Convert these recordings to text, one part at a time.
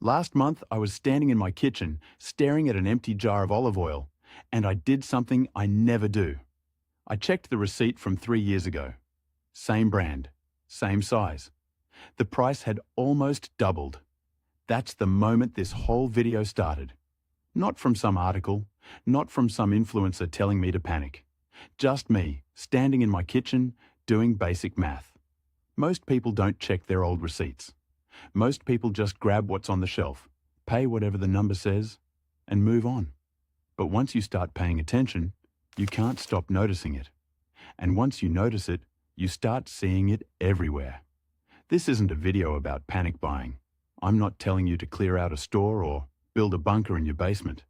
Last month, I was standing in my kitchen, staring at an empty jar of olive oil, and I did something I never do. I checked the receipt from 3 years ago. Same brand, same size. The price had almost doubled. That's the moment this whole video started. Not from some article, not from some influencer telling me to panic. Just me, standing in my kitchen, doing basic math. Most people don't check their old receipts. Most people just grab what's on the shelf, pay whatever the number says, and move on. But once you start paying attention, you can't stop noticing it. And once you notice it, you start seeing it everywhere. This isn't a video about panic buying. I'm not telling you to clear out a store or build a bunker in your basement.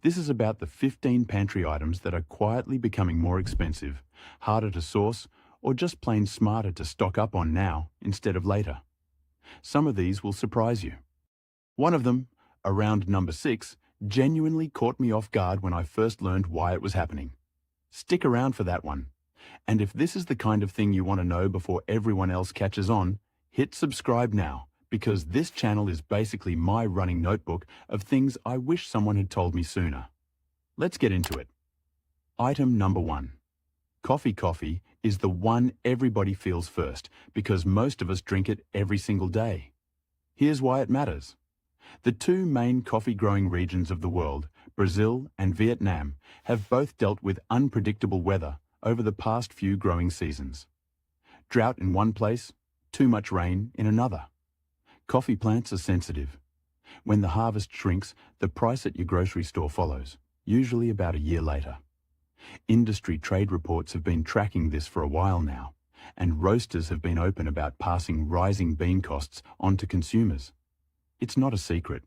This is about the 15 pantry items that are quietly becoming more expensive, harder to source, or just plain smarter to stock up on now instead of later. Some of these will surprise you. One of them, around number 6, genuinely caught me off guard when I first learned why it was happening. Stick around for that one. And if this is the kind of thing you want to know before everyone else catches on, hit subscribe now, because this channel is basically my running notebook of things I wish someone had told me sooner. Let's get into it. Item number 1. Coffee is the one everybody feels first because most of us drink it every single day. Here's why it matters. The two main coffee-growing regions of the world, Brazil and Vietnam, have both dealt with unpredictable weather over the past few growing seasons. Drought in one place, too much rain in another. Coffee plants are sensitive. When the harvest shrinks, the price at your grocery store follows, usually about a year later. Industry trade reports have been tracking this for a while now, and roasters have been open about passing rising bean costs on to consumers. It's not a secret.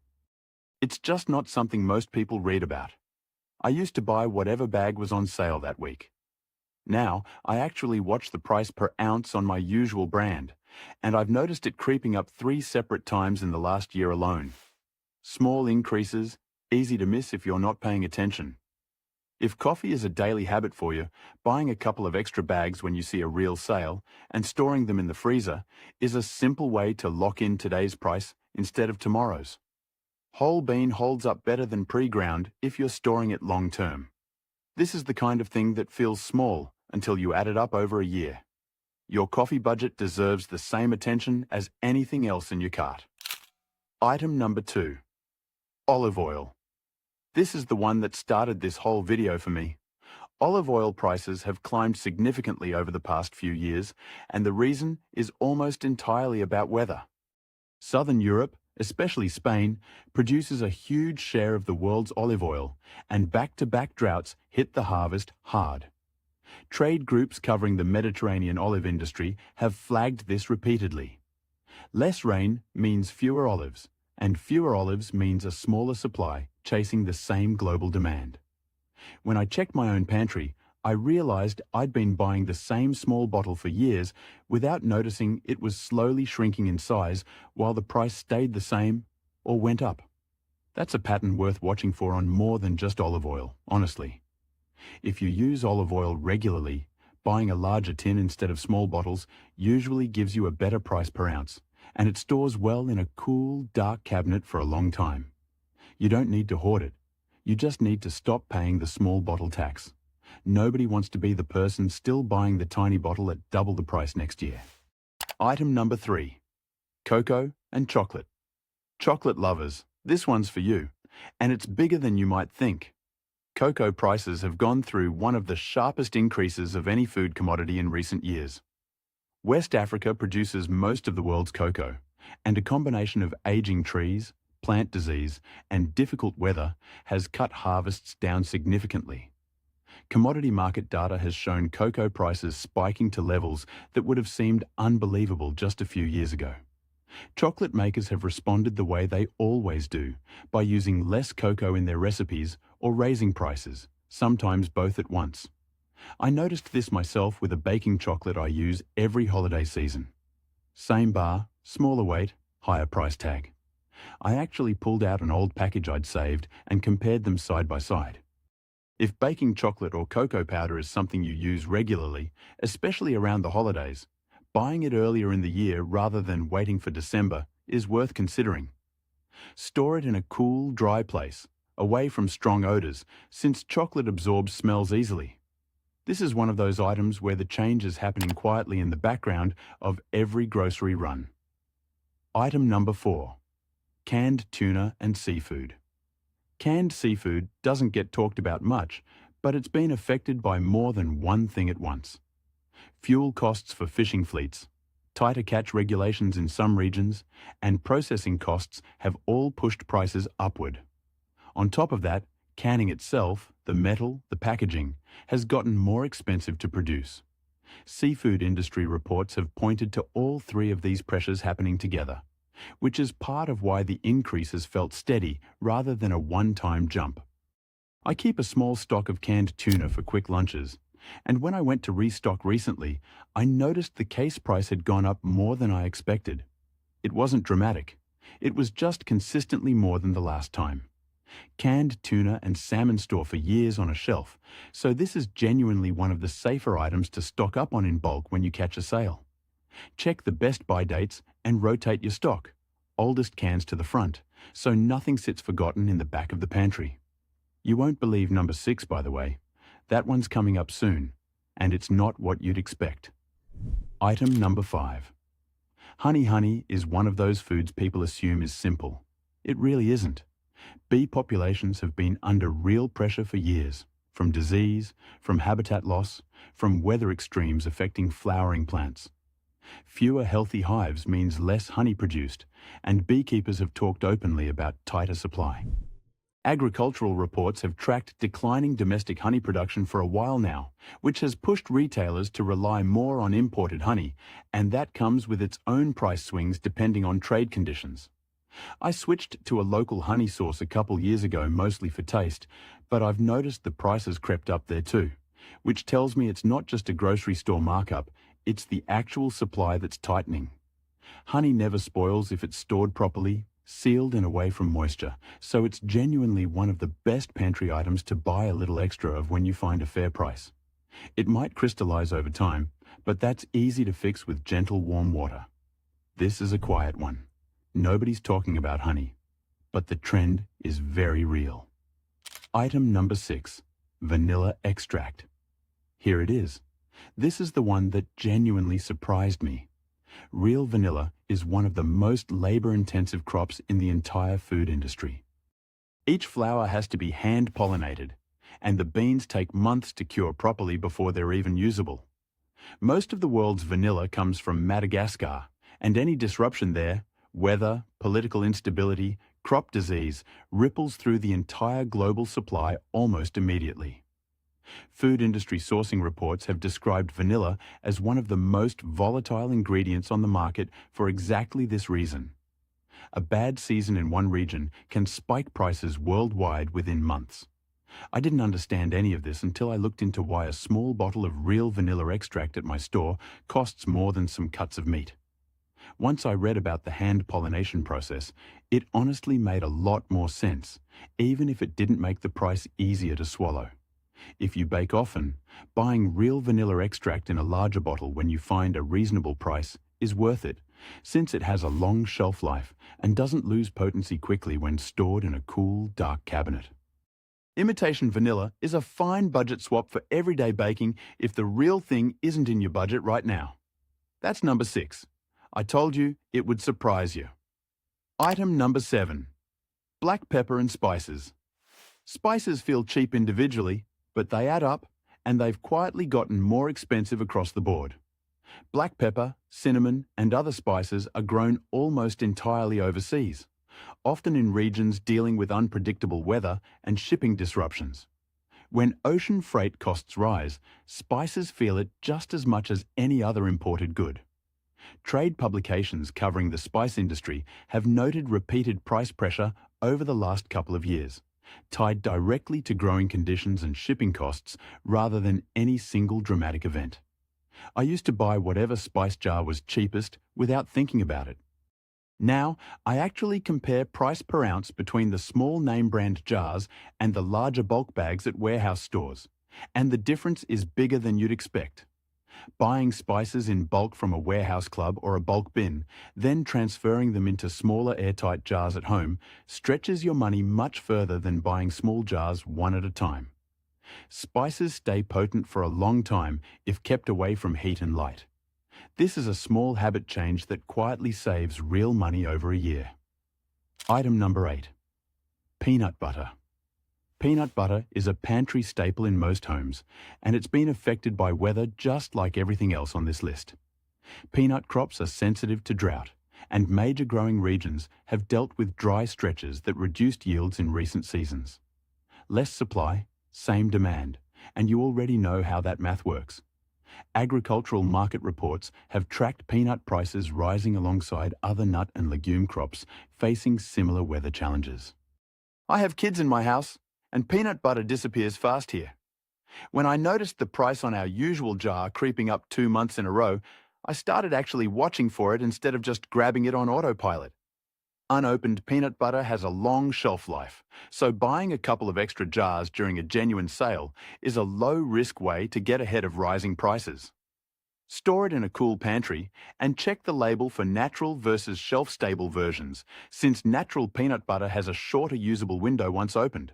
It's just not something most people read about. I used to buy whatever bag was on sale that week. Now, I actually watch the price per ounce on my usual brand, and I've noticed it creeping up 3 separate times in the last year alone. Small increases, easy to miss if you're not paying attention. If coffee is a daily habit for you, buying a couple of extra bags when you see a real sale and storing them in the freezer is a simple way to lock in today's price instead of tomorrow's. Whole bean holds up better than pre-ground if you're storing it long term. This is the kind of thing that feels small until you add it up over a year. Your coffee budget deserves the same attention as anything else in your cart. Item number 2. Olive oil. This is the one that started this whole video for me. Olive oil prices have climbed significantly over the past few years, and the reason is almost entirely about weather. Southern Europe, especially Spain, produces a huge share of the world's olive oil, and back-to-back droughts hit the harvest hard. Trade groups covering the Mediterranean olive industry have flagged this repeatedly. Less rain means fewer olives, and fewer olives means a smaller supply chasing the same global demand. When I checked my own pantry, I realized I'd been buying the same small bottle for years without noticing it was slowly shrinking in size while the price stayed the same or went up. That's a pattern worth watching for on more than just olive oil, honestly. If you use olive oil regularly, buying a larger tin instead of small bottles usually gives you a better price per ounce, and it stores well in a cool, dark cabinet for a long time. You don't need to hoard it. You just need to stop paying the small bottle tax. Nobody wants to be the person still buying the tiny bottle at double the price next year. Item number 3. Cocoa and chocolate. Chocolate lovers, this one's for you, and it's bigger than you might think. Cocoa prices have gone through one of the sharpest increases of any food commodity in recent years. West Africa produces most of the world's cocoa, and a combination of aging trees, plant disease, and difficult weather has cut harvests down significantly. Commodity market data has shown cocoa prices spiking to levels that would have seemed unbelievable just a few years ago. Chocolate makers have responded the way they always do, by using less cocoa in their recipes or raising prices, sometimes both at once. I noticed this myself with a baking chocolate I use every holiday season. Same bar, smaller weight, higher price tag. I actually pulled out an old package I'd saved and compared them side by side. If baking chocolate or cocoa powder is something you use regularly, especially around the holidays, buying it earlier in the year rather than waiting for December is worth considering. Store it in a cool, dry place, away from strong odors, since chocolate absorbs smells easily. This is one of those items where the change is happening quietly in the background of every grocery run. Item number 4. Canned tuna and seafood. Canned seafood doesn't get talked about much, but it's been affected by more than one thing at once. Fuel costs for fishing fleets, tighter catch regulations in some regions, and processing costs have all pushed prices upward. On top of that, canning itself, the metal, the packaging, has gotten more expensive to produce. Seafood industry reports have pointed to all three of these pressures happening together, which is part of why the increase has felt steady rather than a one-time jump. I keep a small stock of canned tuna for quick lunches, and when I went to restock recently, I noticed the case price had gone up more than I expected. It wasn't dramatic. It was just consistently more than the last time. Canned tuna and salmon store for years on a shelf, so this is genuinely one of the safer items to stock up on in bulk when you catch a sale. Check the best buy dates and rotate your stock, oldest cans to the front, so nothing sits forgotten in the back of the pantry. You won't believe number 6, by the way. That one's coming up soon, and it's not what you'd expect. Item number 5. Honey is one of those foods people assume is simple. It really isn't. Bee populations have been under real pressure for years, from disease, from habitat loss, from weather extremes affecting flowering plants. Fewer healthy hives means less honey produced, and beekeepers have talked openly about tighter supply. Agricultural reports have tracked declining domestic honey production for a while now, which has pushed retailers to rely more on imported honey, and that comes with its own price swings depending on trade conditions. I switched to a local honey source a couple years ago, mostly for taste, but I've noticed the prices crept up there too, which tells me it's not just a grocery store markup, it's the actual supply that's tightening. Honey never spoils if it's stored properly, sealed and away from moisture, so it's genuinely one of the best pantry items to buy a little extra of when you find a fair price. It might crystallize over time, but that's easy to fix with gentle warm water. This is a quiet one. Nobody's talking about honey, but the trend is very real. Item number 6, vanilla extract. Here it is. This is the one that genuinely surprised me. Real vanilla is one of the most labor-intensive crops in the entire food industry. Each flower has to be hand-pollinated, and the beans take months to cure properly before they're even usable. Most of the world's vanilla comes from Madagascar, and any disruption there, weather, political instability, crop disease, ripples through the entire global supply almost immediately. Food industry sourcing reports have described vanilla as one of the most volatile ingredients on the market for exactly this reason. A bad season in one region can spike prices worldwide within months. I didn't understand any of this until I looked into why a small bottle of real vanilla extract at my store costs more than some cuts of meat. Once I read about the hand pollination process, it honestly made a lot more sense, even if it didn't make the price easier to swallow. If you bake often, buying real vanilla extract in a larger bottle when you find a reasonable price is worth it, since it has a long shelf life and doesn't lose potency quickly when stored in a cool, dark cabinet. Imitation vanilla is a fine budget swap for everyday baking if the real thing isn't in your budget right now. That's number 6. I told you it would surprise you. Item number 7. Black pepper and spices. Spices feel cheap individually, but they add up, and they've quietly gotten more expensive across the board. Black pepper, cinnamon, and other spices are grown almost entirely overseas, often in regions dealing with unpredictable weather and shipping disruptions. When ocean freight costs rise, spices feel it just as much as any other imported good. Trade publications covering the spice industry have noted repeated price pressure over the last couple of years, tied directly to growing conditions and shipping costs rather than any single dramatic event. I used to buy whatever spice jar was cheapest without thinking about it. Now, I actually compare price per ounce between the small name brand jars and the larger bulk bags at warehouse stores, and the difference is bigger than you'd expect. Buying spices in bulk from a warehouse club or a bulk bin, then transferring them into smaller airtight jars at home, stretches your money much further than buying small jars one at a time. Spices stay potent for a long time if kept away from heat and light. This is a small habit change that quietly saves real money over a year. Item number 8. Peanut butter. Peanut butter is a pantry staple in most homes, and it's been affected by weather just like everything else on this list. Peanut crops are sensitive to drought, and major growing regions have dealt with dry stretches that reduced yields in recent seasons. Less supply, same demand, and you already know how that math works. Agricultural market reports have tracked peanut prices rising alongside other nut and legume crops facing similar weather challenges. I have kids in my house, and peanut butter disappears fast here. When I noticed the price on our usual jar creeping up 2 months in a row, I started actually watching for it instead of just grabbing it on autopilot. Unopened peanut butter has a long shelf life, so buying a couple of extra jars during a genuine sale is a low-risk way to get ahead of rising prices. Store it in a cool pantry and check the label for natural versus shelf-stable versions, since natural peanut butter has a shorter usable window once opened.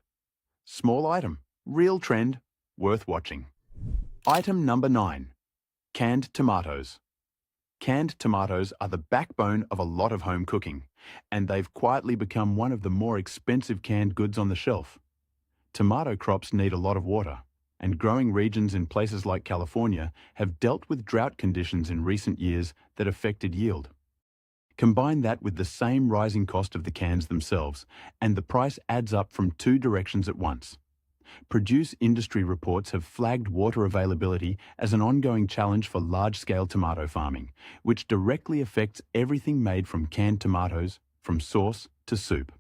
Small item, real trend, worth watching. Item number 9. Canned tomatoes. Canned tomatoes are the backbone of a lot of home cooking, and they've quietly become one of the more expensive canned goods on the shelf. Tomato crops need a lot of water, and growing regions in places like California have dealt with drought conditions in recent years that affected yield. Combine that with the same rising cost of the cans themselves, and the price adds up from 2 directions at once. Produce industry reports have flagged water availability as an ongoing challenge for large-scale tomato farming, which directly affects everything made from canned tomatoes, from sauce to soup.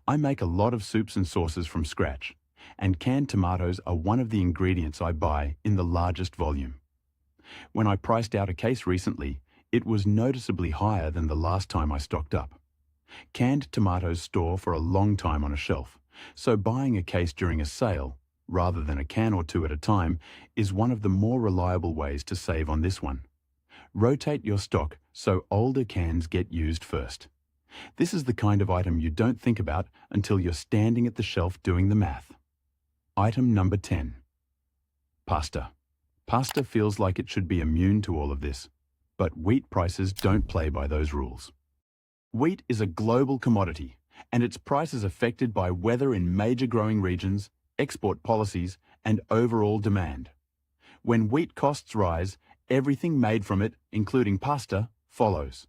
I make a lot of soups and sauces from scratch, and canned tomatoes are one of the ingredients I buy in the largest volume. When I priced out a case recently, it was noticeably higher than the last time I stocked up. Canned tomatoes store for a long time on a shelf, so buying a case during a sale, rather than a can or 2 at a time, is one of the more reliable ways to save on this one. Rotate your stock so older cans get used first. This is the kind of item you don't think about until you're standing at the shelf doing the math. Item number 10. Pasta. Pasta feels like it should be immune to all of this, but wheat prices don't play by those rules. Wheat is a global commodity, and its price is affected by weather in major growing regions, export policies, and overall demand. When wheat costs rise, everything made from it, including pasta, follows.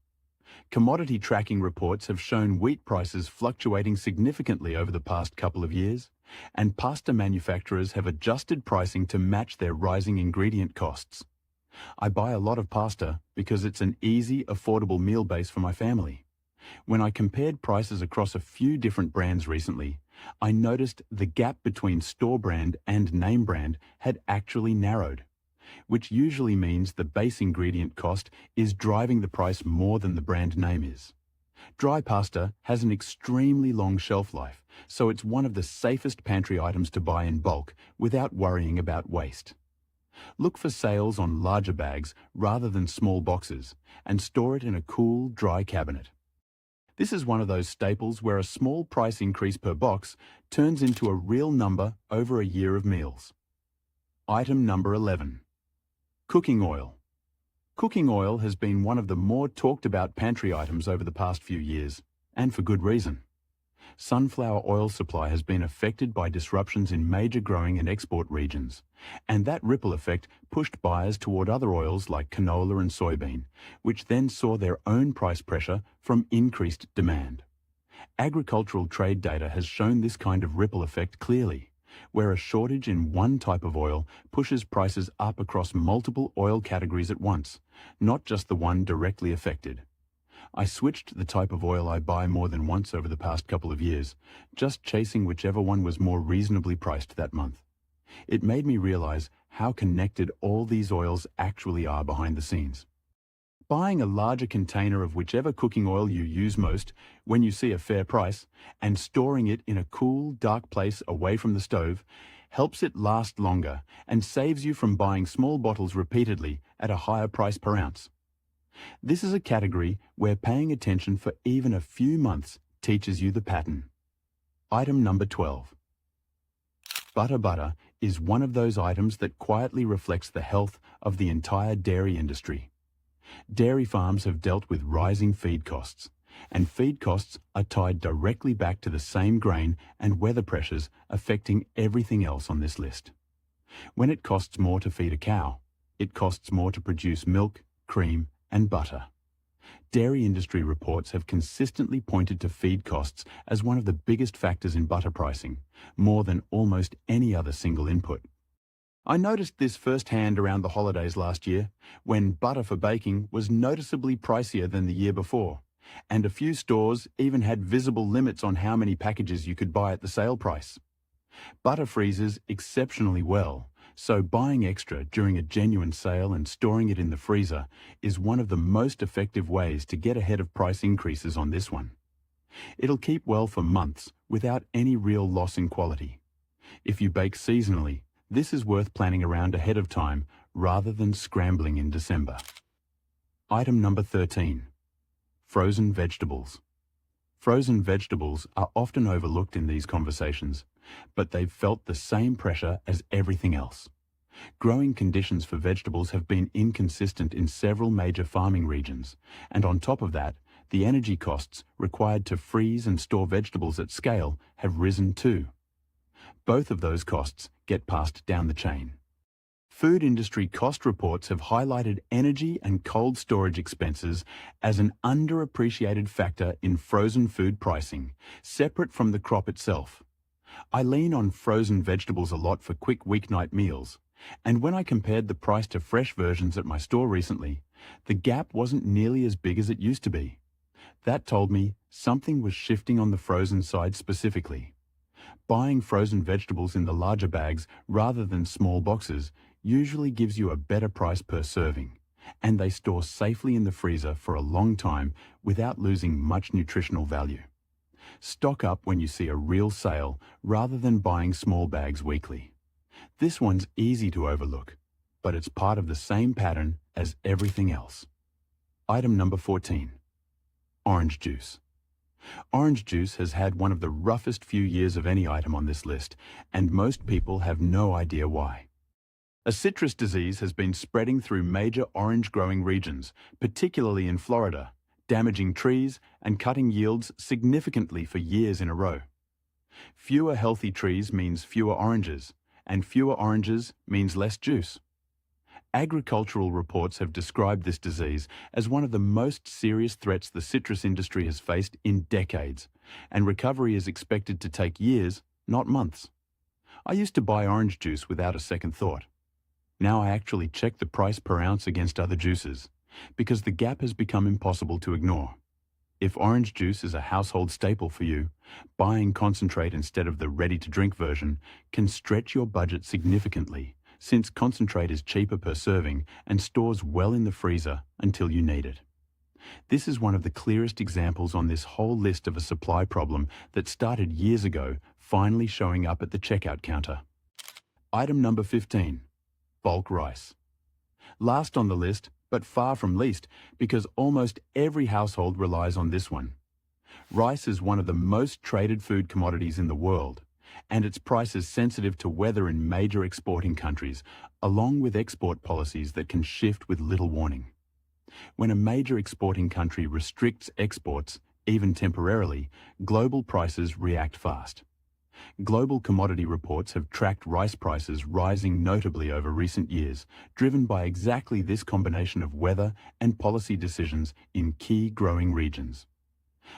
Commodity tracking reports have shown wheat prices fluctuating significantly over the past couple of years, and pasta manufacturers have adjusted pricing to match their rising ingredient costs. I buy a lot of pasta because it's an easy, affordable meal base for my family. When I compared prices across a few different brands recently, I noticed the gap between store brand and name brand had actually narrowed, which usually means the base ingredient cost is driving the price more than the brand name is. Dry pasta has an extremely long shelf life, so it's one of the safest pantry items to buy in bulk without worrying about waste. Look for sales on larger bags rather than small boxes, and store it in a cool, dry cabinet. This is one of those staples where a small price increase per box turns into a real number over a year of meals. Item number 11. Cooking oil. Cooking oil has been one of the more talked about pantry items over the past few years, and for good reason. Sunflower oil supply has been affected by disruptions in major growing and export regions, and that ripple effect pushed buyers toward other oils like canola and soybean, which then saw their own price pressure from increased demand. Agricultural trade data has shown this kind of ripple effect clearly, where a shortage in one type of oil pushes prices up across multiple oil categories at once, not just the one directly affected. I switched the type of oil I buy more than once over the past couple of years, just chasing whichever one was more reasonably priced that month. It made me realize how connected all these oils actually are behind the scenes. Buying a larger container of whichever cooking oil you use most when you see a fair price and storing it in a cool, dark place away from the stove helps it last longer, and saves you from buying small bottles repeatedly at a higher price per ounce. This is a category where paying attention for even a few months teaches you the pattern. Item number 12. Butter is one of those items that quietly reflects the health of the entire dairy industry. Dairy farms have dealt with rising feed costs, and feed costs are tied directly back to the same grain and weather pressures affecting everything else on this list. When it costs more to feed a cow, it costs more to produce milk, cream, and butter. Dairy industry reports have consistently pointed to feed costs as one of the biggest factors in butter pricing, more than almost any other single input. I noticed this firsthand around the holidays last year, when butter for baking was noticeably pricier than the year before, and a few stores even had visible limits on how many packages you could buy at the sale price. Butter freezes exceptionally well, so buying extra during a genuine sale and storing it in the freezer is one of the most effective ways to get ahead of price increases on this one. It'll keep well for months without any real loss in quality. If you bake seasonally, this is worth planning around ahead of time rather than scrambling in December. Item number 13. Frozen vegetables. Frozen vegetables are often overlooked in these conversations, but they've felt the same pressure as everything else. Growing conditions for vegetables have been inconsistent in several major farming regions, and on top of that, the energy costs required to freeze and store vegetables at scale have risen too. Both of those costs get passed down the chain. Food industry cost reports have highlighted energy and cold storage expenses as an underappreciated factor in frozen food pricing, separate from the crop itself. I lean on frozen vegetables a lot for quick weeknight meals, and when I compared the price to fresh versions at my store recently, the gap wasn't nearly as big as it used to be. That told me something was shifting on the frozen side specifically. Buying frozen vegetables in the larger bags rather than small boxes usually gives you a better price per serving, and they store safely in the freezer for a long time without losing much nutritional value. Stock up when you see a real sale rather than buying small bags weekly. This one's easy to overlook, but it's part of the same pattern as everything else. Item number 14. Orange juice. Orange juice has had one of the roughest few years of any item on this list, and most people have no idea why. A citrus disease has been spreading through major orange-growing regions, particularly in Florida, damaging trees and cutting yields significantly for years in a row. Fewer healthy trees means fewer oranges, and fewer oranges means less juice. Agricultural reports have described this disease as one of the most serious threats the citrus industry has faced in decades, and recovery is expected to take years, not months. I used to buy orange juice without a second thought. Now I actually check the price per ounce against other juices, because the gap has become impossible to ignore. If orange juice is a household staple for you, buying concentrate instead of the ready-to-drink version can stretch your budget significantly, since concentrate is cheaper per serving and stores well in the freezer until you need it. This is one of the clearest examples on this whole list of a supply problem that started years ago, finally showing up at the checkout counter. Item number 15. Bulk rice. Last on the list, but far from least, because almost every household relies on this one. Rice is one of the most traded food commodities in the world, and its price is sensitive to weather in major exporting countries, along with export policies that can shift with little warning. When a major exporting country restricts exports, even temporarily, global prices react fast. Global commodity reports have tracked rice prices rising notably over recent years, driven by exactly this combination of weather and policy decisions in key growing regions.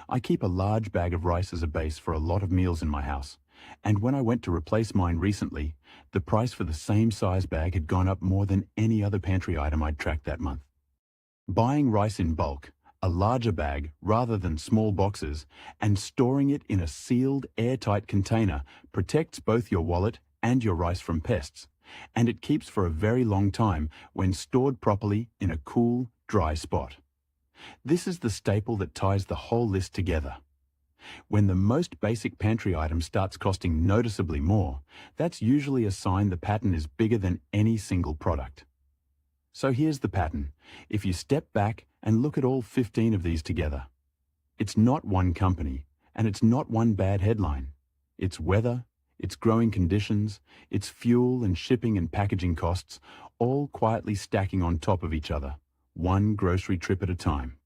I keep a large bag of rice as a base for a lot of meals in my house, and when I went to replace mine recently, the price for the same size bag had gone up more than any other pantry item I'd tracked that month. Buying rice in bulk, a larger bag rather than small boxes, and storing it in a sealed, airtight container protects both your wallet and your rice from pests, and it keeps for a very long time when stored properly in a cool, dry spot. This is the staple that ties the whole list together. When the most basic pantry item starts costing noticeably more, that's usually a sign the pattern is bigger than any single product. So here's the pattern. If you step back and look at all 15 of these together, it's not one company, and it's not one bad headline. It's weather, it's growing conditions, it's fuel and shipping and packaging costs, all quietly stacking on top of each other, one grocery trip at a time.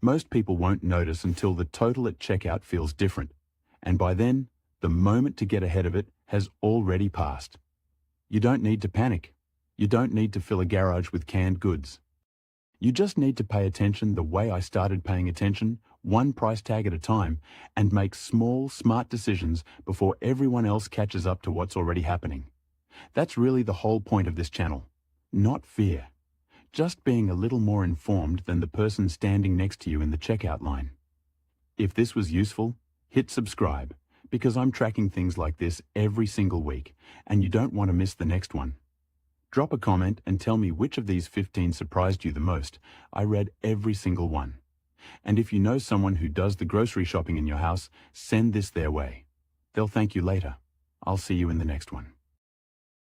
Most people won't notice until the total at checkout feels different, and by then, the moment to get ahead of it has already passed. You don't need to panic. You don't need to fill a garage with canned goods. You just need to pay attention the way I started paying attention, one price tag at a time, and make small, smart decisions before everyone else catches up to what's already happening. That's really the whole point of this channel. Not fear. Just being a little more informed than the person standing next to you in the checkout line. If this was useful, hit subscribe, because I'm tracking things like this every single week, and you don't want to miss the next one. Drop a comment and tell me which of these 15 surprised you the most. I read every single one. And if you know someone who does the grocery shopping in your house, send this their way. They'll thank you later. I'll see you in the next one.